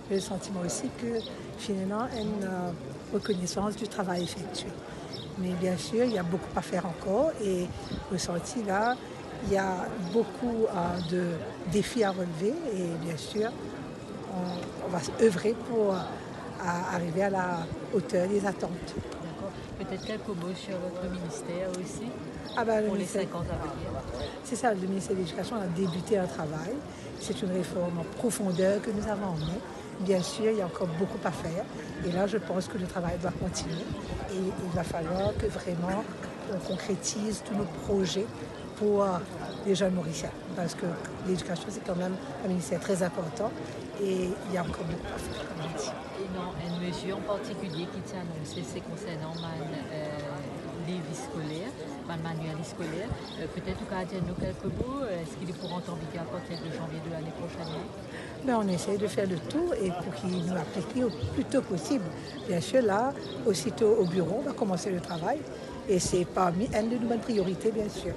j'ai le sentiment aussi que finalement, il y a une reconnaissance du travail effectué. Mais bien sûr, il y a beaucoup à faire encore et ressenti là, il y a beaucoup de défis à relever et bien sûr, on va œuvrer pour arriver à la hauteur des attentes. D'accord. Peut-être quelques mots sur votre ministère aussi, Ah ben, le pour les ministère, 5 ans à venir. c'est ça, le ministère de l'Éducation a débuté un travail. C'est une réforme en profondeur que nous avons emmenée. Bien sûr, il y a encore beaucoup à faire. Et là, je pense que le travail doit continuer. Et il va falloir que vraiment on concrétise tous nos projets pour les jeunes Mauriciens. Parce que l'éducation, c'est quand même un ministère très important. Et il y a encore beaucoup à faire, comme je dis. Et non, une mesure en particulier qui tient annoncée, c'est concernant livre scolaire, manuel scolaire. Peut-être qu'à dire nous quelques mots, est-ce qu'il pourra en vigueur à partir de janvier de l'année prochaine? Ben, on essaie de faire le tout et pour qu'ils nous appliquent au plus tôt possible. Bien sûr, là, aussitôt au bureau, on va commencer le travail et c'est parmi une de nos bonnes priorités, bien sûr.